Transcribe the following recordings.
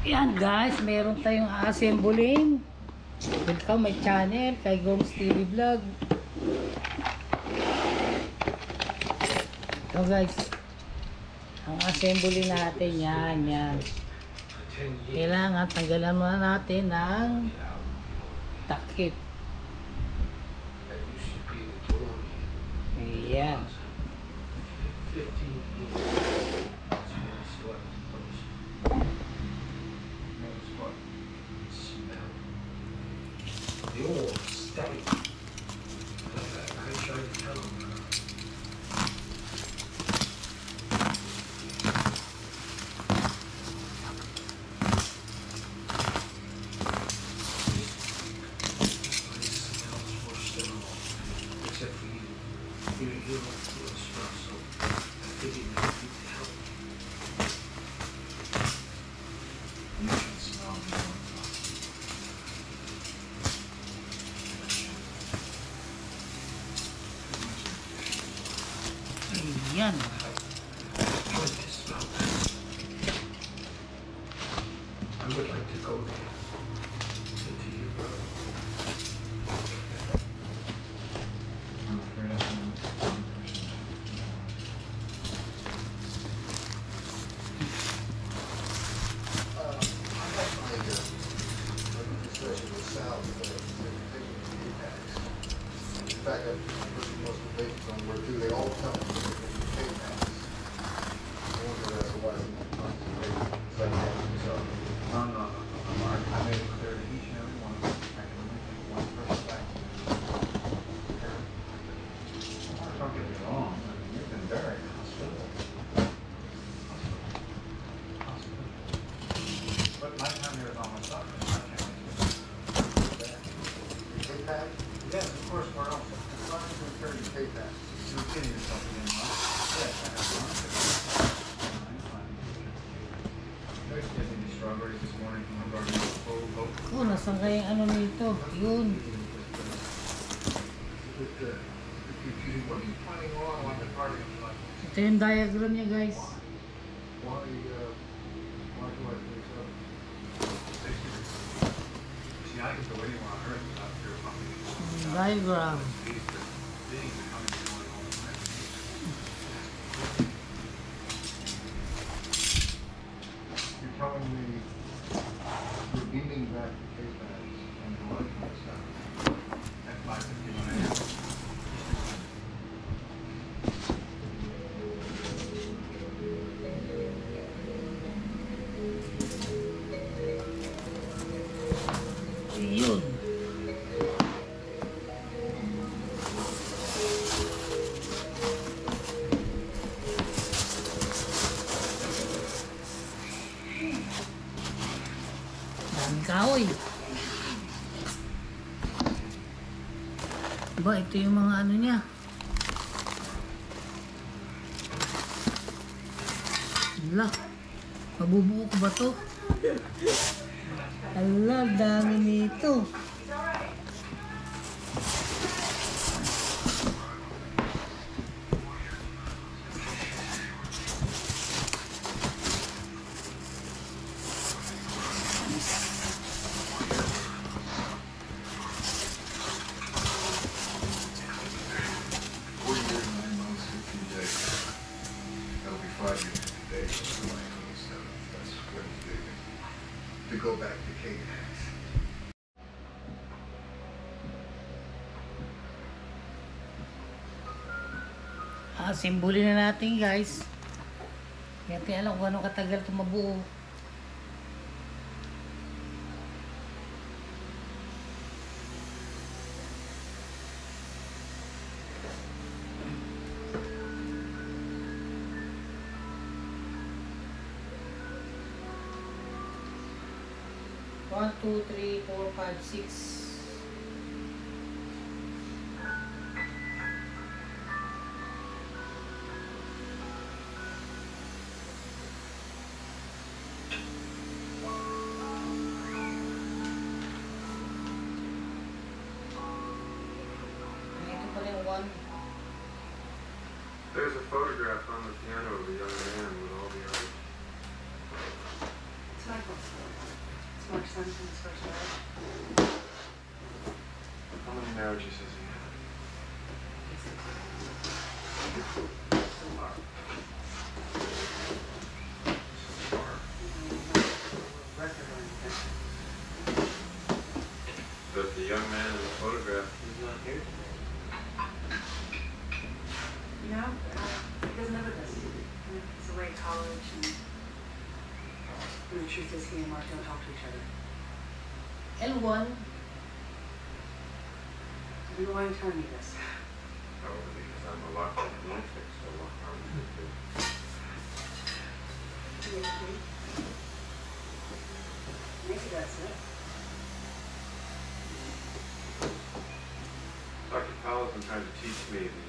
Yan guys, meron tayong assembling. Welcome my channel kay Gongs TV Vlog. Ito guys, ang assembly natin yan. Kailangan tanggalan muna natin ng takip. Ayan. Your state. I try to tell them. Except for you. You're not feeling strong, so I figured you need to help. You should smell me. Ayan. I would like to go there. To you, brother. I'm afraid I'm the wrong person. I'd like my discussion with Sal for taking the feedbacks. In fact, I'm pushing most of the patients on where too. They all tell me that they're taking feedbacks. I wonder as to why I'm not concentrating. So I ask myself. No, Mark. I made it clear to each and every one of them. I can only take one person back. Mark, don't get me wrong. I mean, you've been very hospitable. But my time here is almost up. I can't wait to take that. Yes, of course, where else? As long as you're returning to take that. You're kidding yourself again, Mark. Yes, I have one. I was getting these strawberries this morning from our garden. Oh, nasan kaya yung ano nito? Yun. What are you planning on the party? Ito yung diagram niya guys. Why do I think so? See, I can go anywhere on earth without fear of something. Diagram. You're telling me you're beaming back the case bags and the money and stuff. At 5:51 a.m. Yun. Daming kahoy. Diba, ito yung mga ano niya. Ala, mabubuo ko ba to? Ala, dami nito. That'll be 5 years today, July 27th. That's Wednesday. To go back to Kate Hacks. Simbuli na natin guys. Hindi natin alam kung anong katagal ito mabuo. One, two, three, four, five, six. Ito pala yung one. There's a photograph on the piano of a young man with all the others. It's Michael. son from his first marriage? How many marriages has he had? So far. So far. Record or anything. But the young man in the photograph, he's not here today. No, he doesn't live with us. He's away at college, and the truth is he and Mark don't talk to each other. L1. I've been wanting to tell you this. Probably because I'm a locked in lunatic, so what harm does it do? Maybe that's it. Dr. Powell's been trying to teach me the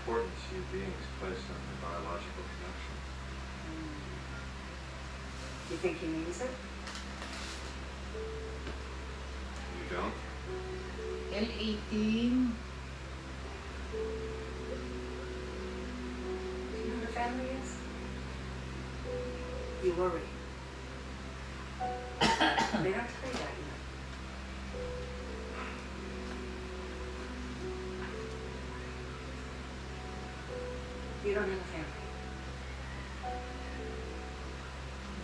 importance you beings place on the biological connection. You think he means it? You don't? L18. Do you know what a family is? You worry. They don't tell you that, you know. You don't have a family.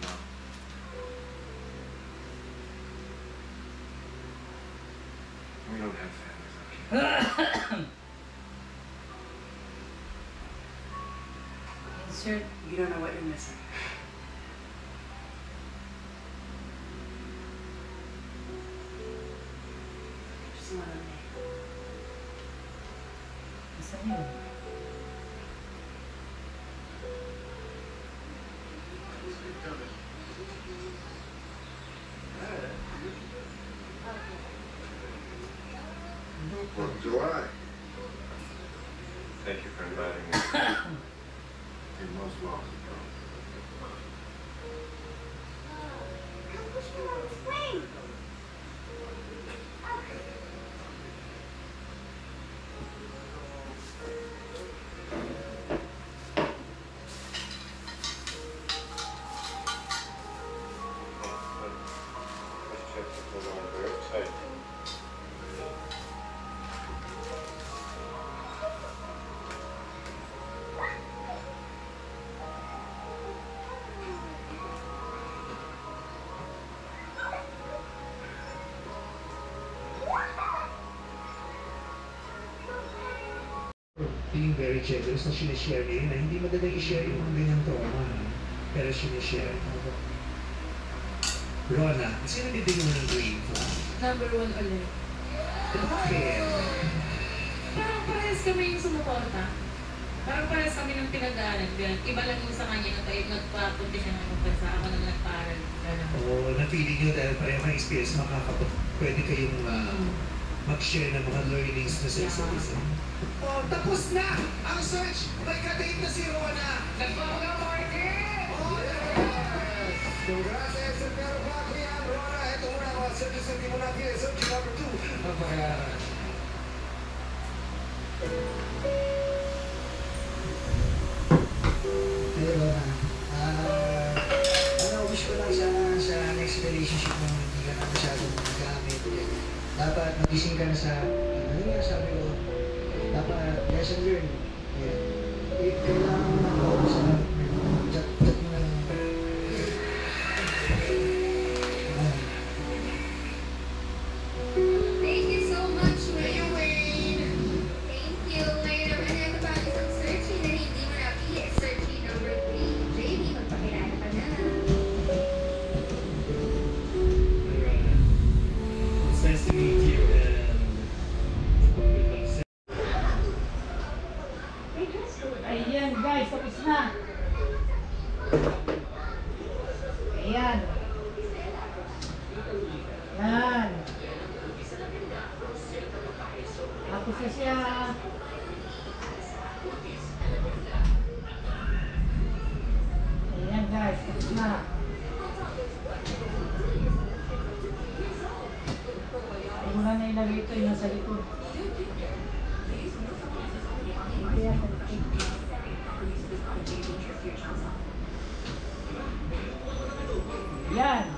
No. We don't have families, okay? Insert. You don't know what you're missing. Just one on me. Saan yun? Fourth of July. Thank you for inviting me. You're most welcome. Let's check the photo on very tight. Being very generous na sinishare niya yun, na hindi madaling i-share yung mga ganyang trauma. Pero sinishare. Rona, sino bibigyan mo ng green flag? Number 1 ulit. Bakit? Parang parehas kami yung sumuporta. Parang parehas kami ng pinag-aaral. Iba lang yung sa kanya na tayo nagpapunta siya ng pagpasa. Ako na nagpa-aral. Oo, na-feeling nyo dahil pareho kang experience, pwede kayong mag-share ng mga learnings na sa isa't isa. Oh, tapos na ang search! May ka-date na si Rona! Nagpapagawa party! Oh, yes! Congrats, Sir Pero bago yan, Rona. Ito muna mga searches na di mo natin. Search number 2. Ang pangalan. Hey, Rona. Wish ko lang sana sa next relationship mo hindi ka na masyadong nagamit. Dapat magising ka na sa, ano nga sabi ko, dapat lesson learned. Yeah. Kailangan mo na ako sa chat mo na lang. Thank you so much, Wayne. Thank you. Ngayon naman ay matapos ang searching na hindi mo napili. Searching number 3. JB, magpakilala ka na. It's nice to meet you and good luck. Ayan guys, tapos na. Ayan. Yan. Tapos na siya. Ayan guys, tapos na. Ay, wala na ilagay ito, yung nasa likod. Ayan. Yan.